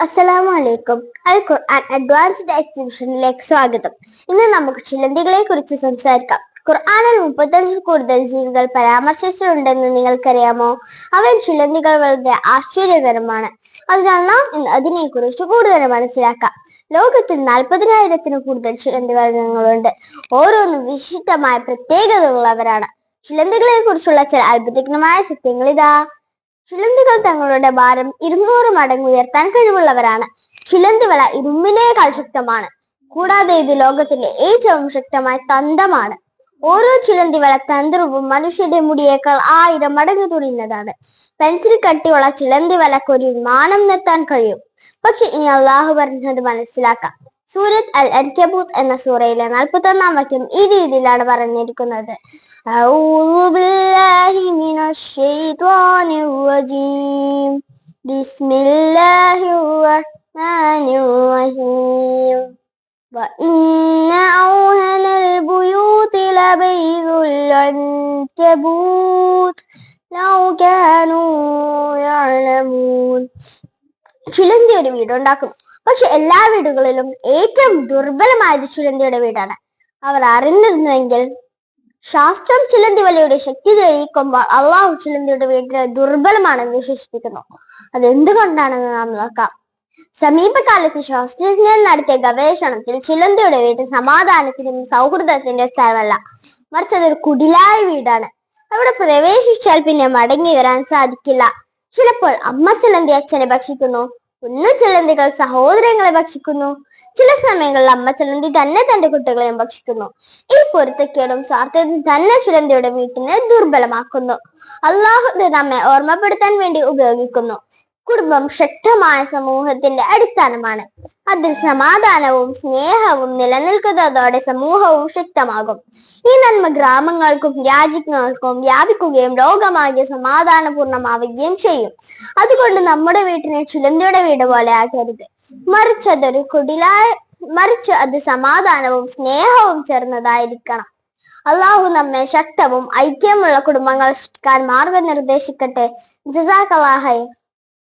അസ്സലാമു അലൈക്കും. അൽ ഖുർആൻ അഡ്വാൻസ്ഡ് എക്സിബിഷനിലേക്ക് സ്വാഗതം. ഇന്ന് നമുക്ക് ചിലന്തികളെ കുറിച്ച് സംസാരിക്കാം. ഖുർആനിൽ 35 കൂടുതൽ ജീവികൾ പരാമർശിച്ചിട്ടുണ്ടെന്ന് നിങ്ങൾക്കറിയാമോ? അവൻ ചിലന്തികൾ വളരെ ആശ്ചര്യകരമാണ്. അതിനാൽ നാം ഇന്ന് അതിനെക്കുറിച്ച് കൂടുതൽ മനസ്സിലാക്കാം. ലോകത്തിൽ 40,000-ത്തിനും കൂടുതൽ ചിലന്തി വർഗ്ഗങ്ങളുണ്ട്. ഓരോന്നും വിശിഷ്ടമായ പ്രത്യേകതകളുള്ളവരാണ്. ചിലന്തികളെ കുറിച്ചുള്ള ചില അത്ഭുതകരമായ സത്യങ്ങൾ ഇതാ. ചിലന്തികൾ തങ്ങളുടെ ഭാരം 200 മടങ്ങ് ഉയർത്താൻ കഴിവുള്ളവരാണ്. ചിലന്തി വല ഇരുമ്പിനേക്കാൾ ശക്തമാണ്. കൂടാതെ ഇത് ലോകത്തിലെ ഏറ്റവും ശക്തമായ തന്തമാണ്. ഓരോ ചിലന്തി വല തന്ത്രവും മനുഷ്യന്റെ മുടിയേക്കാൾ 1000 മടങ്ങ് തുണിയുന്നതാണ്. പെൻസിൽ കട്ടിയുള്ള ചിലന്തി വലക്ക് ഒരു വിമാനം നിർത്താൻ കഴിയും. പക്ഷെ ഇനി അള്ളാഹു പറഞ്ഞത് മനസ്സിലാക്കാം. സൂറത്ത് അൽ അൻകബൂത്ത് എന്ന സൂറയിലെ 41-ാം വാക്യം ഈ രീതിയിലാണ് പറഞ്ഞിരിക്കുന്നത്. أعوذ بالله من الشيطان الرجيم بسم الله الرحمن الرحيم وإن أوهن البيوت لبيت العنكبوت لو كانوا يعلمون. ചിലന്തി ഒരു വീടുണ്ടാക്കും. പക്ഷെ എല്ലാ വീടുകളിലും ഏറ്റവും ദുർബലമായത് ചിലന്തിയുടെ വീടാണ്. അവർ അറിഞ്ഞിരുന്നെങ്കിൽ ശാസ്ത്രം ചിലന്തി വലയുടെ ശക്തി തെളിയിക്കുമ്പോൾ അള്ളാഹു ചിലന്തിയുടെ വീട്ടിനെ ദുർബലമാണെന്ന് വിശേഷിപ്പിക്കുന്നു. അതെന്തുകൊണ്ടാണെന്ന് നാം നോക്കാം. സമീപകാലത്ത് ശാസ്ത്രജ്ഞർ നടത്തിയ ഗവേഷണത്തിൽ ചിലന്തിയുടെ വീട് സമാധാനത്തിനും സൗഹൃദത്തിന്റെ സ്ഥലമല്ല, മറിച്ച് അതൊരു കുടിലായ വീടാണ്. അവിടെ പ്രവേശിച്ചാൽ പിന്നെ മടങ്ങി വരാൻ സാധിക്കില്ല. ചിലപ്പോൾ അമ്മ ചിലന്തി അച്ഛനെ ഭക്ഷിക്കുന്നു, കുഞ്ഞു ചിലന്തികൾ സഹോദരങ്ങളെ ഭക്ഷിക്കുന്നു. ചില സമയങ്ങളിൽ അമ്മ ചിലന്തി തന്നെ തന്റെ കുട്ടികളെയും ഭക്ഷിക്കുന്നു. ഈ പൊരുത്തക്കേടും സ്വാർത്ഥതയും തന്നെ ചിലന്തിയുടെ വീട്ടിനെ ദുർബലമാക്കുന്നു. അള്ളാഹു നമ്മെ ഓർമ്മപ്പെടുത്താൻ വേണ്ടി ഉപയോഗിക്കുന്നു. കുടുംബം ശക്തമായ സമൂഹത്തിന്റെ അടിസ്ഥാനമാണ്. അതിൽ സമാധാനവും സ്നേഹവും നിലനിൽക്കുന്നതോടെ സമൂഹവും ശക്തമാകും. ഈ നന്മ ഗ്രാമങ്ങൾക്കും രാജ്യങ്ങൾക്കും വ്യാപിക്കുകയും ലോകമാകെ സമാധാനപൂർണമാവുകയും ചെയ്യും. അതുകൊണ്ട് നമ്മുടെ വീട്ടിനെ ചിലന്തിയുടെ വീട് പോലെ ആക്കരുത്, മറിച്ച് അത് സമാധാനവും സ്നേഹവും ചേർന്നതായിരിക്കണം. അള്ളാഹു നമ്മെ ശക്തവും ഐക്യമുള്ള കുടുംബങ്ങൾ സൃഷ്ടിക്കാൻ മാർഗം നിർദ്ദേശിക്കട്ടെ. ജസാക്കല്ലാഹ്.